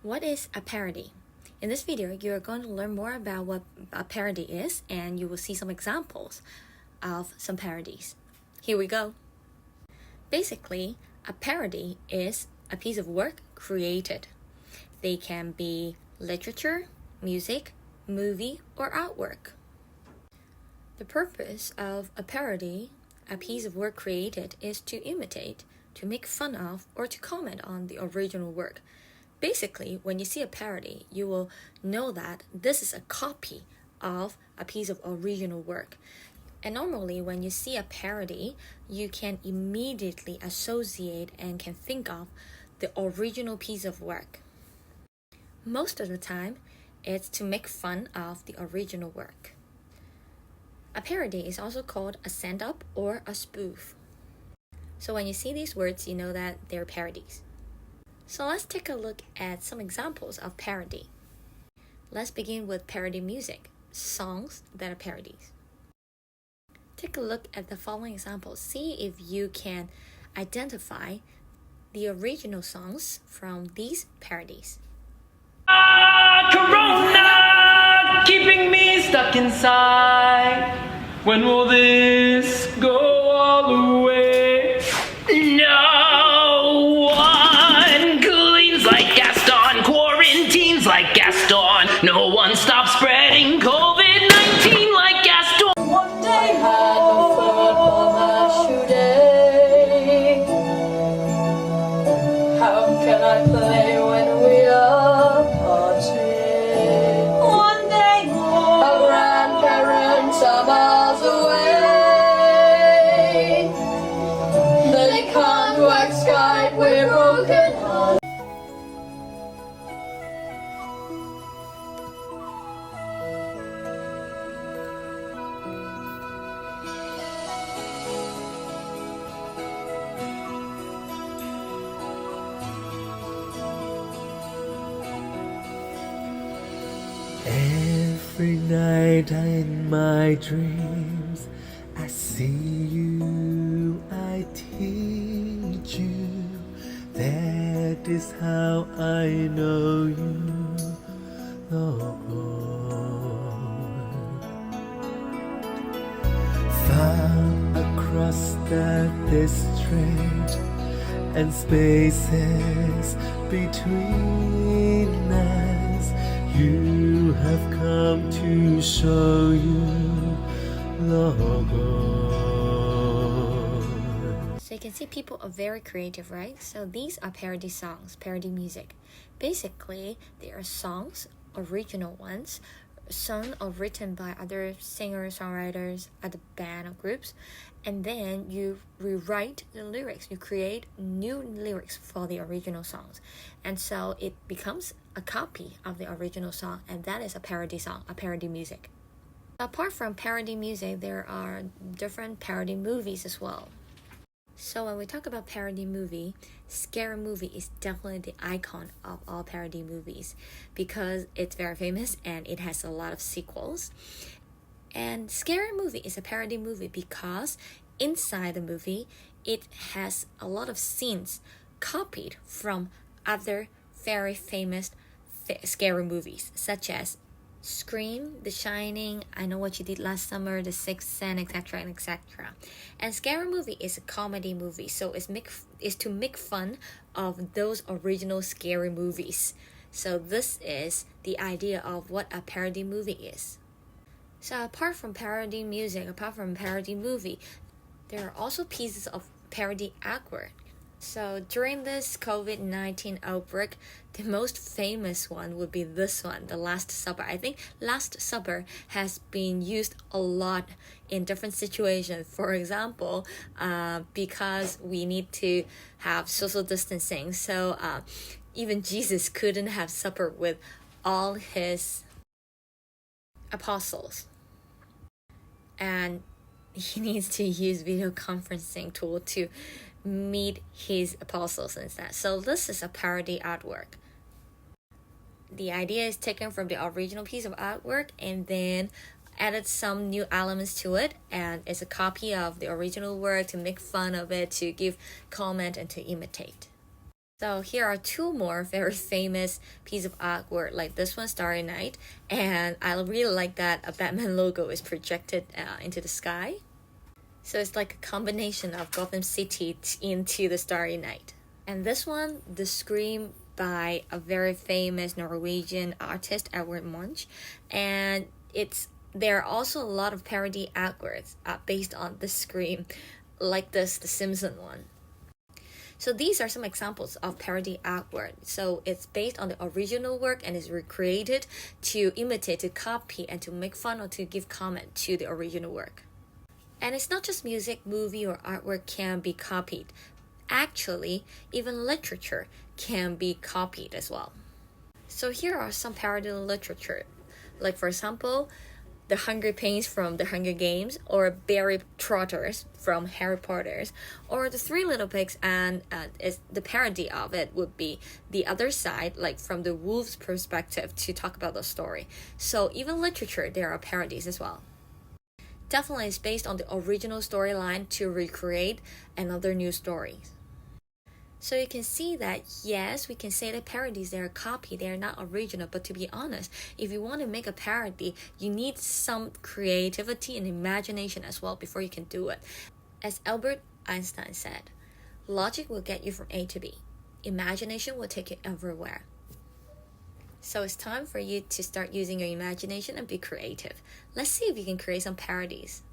What is a parody? In this video, you're going to learn more about what a parody is, and you will see some examples of some parodies. Here we go. Basically, a parody is a piece of work created. They can be literature, music, movie, or artwork. The purpose of a parody, a piece of work created, is to imitate, to make fun of, or to comment on the original work. Basically, when you see a parody, you will know that this is a copy of a piece of original work. And normally, when you see a parody, you can immediately associate and can think of the original piece of work. Most of the time, it's to make fun of the original work. A parody is also called a stand-up or a spoof. So when you see these words, you know that they're parodies. So let's take a look at some examples of parody. Let's begin with parody music, songs that are parodies. Take a look at the following examples. See if you can identify the original songs from these parodies. Corona, keeping me stuck inside. When will this go all away? No one cleans like Gaston, quarantines like Gaston. No one stops spreading COVID-19 like Gaston. One day I had no football match today. How can I play when we are partying? One day more, our grandparents are miles away. They can't work Skype, we're broken hearted. Every night in my dreams I see you, I teach you. That is how I know you, Lord. Far across the district and spaces between us, you have come to show you, Lord. So you can see people are very creative, right? So these are parody songs, parody music. Basically, they are songs, original ones, sung or written by other singers, songwriters, other band or groups, and then you rewrite the lyrics. You create new lyrics for the original songs, and so it becomes a copy of the original song, and that is a parody song, a parody music. Apart from parody music, there are different parody movies as well. So when we talk about parody movie, Scary Movie is definitely the icon of all parody movies because it's very famous and it has a lot of sequels. And Scary Movie is a parody movie because inside the movie, it has a lot of scenes copied from other very famous scary movies, such as Scream, The Shining, I Know What You Did Last Summer, The Sixth Sense, etc. and etc. And Scary Movie is a comedy movie, so it's to make fun of those original scary movies. So this is the idea of what a parody movie is. So apart from parody music, apart from parody movie, there are also pieces of parody artwork. So during this COVID-19 outbreak, the most famous one would be this one, The Last Supper. I think Last Supper has been used a lot in different situations. For example, because we need to have social distancing, so even Jesus couldn't have supper with all his apostles. And he needs to use video conferencing tool to meet his apostles instead. So this is a parody artwork. The idea is taken from the original piece of artwork and then added some new elements to it, and it's a copy of the original work to make fun of it, to give comment and to imitate. So here are two more very famous piece of artwork, like this one, Starry Night, and I really like that a Batman logo is projected into the sky. So it's like a combination of Gotham City into the Starry Night. And this one, The Scream by a very famous Norwegian artist, Edward Munch, and there are also a lot of parody artworks based on The Scream, like this, the Simpson one. So these are some examples of parody artwork. So it's based on the original work and is recreated to imitate, to copy, and to make fun or to give comment to the original work. And it's not just music, movie, or artwork can be copied. Actually, even literature can be copied as well. So here are some parody literature. Like for example, the Hunger Pains from The Hunger Games, or Barry Trotters from Harry Potter's, or The Three Little Pigs, and the parody of it would be The Other Side, like from the wolf's perspective to talk about the story. So even literature, there are parodies as well. Definitely it's based on the original storyline to recreate another new story. So you can see that, yes, we can say that parodies, they're a copy, they're not original, but to be honest, if you want to make a parody, you need some creativity and imagination as well before you can do it. As Albert Einstein said, logic will get you from A to B. Imagination will take you everywhere. So it's time for you to start using your imagination and be creative. Let's see if you can create some parodies.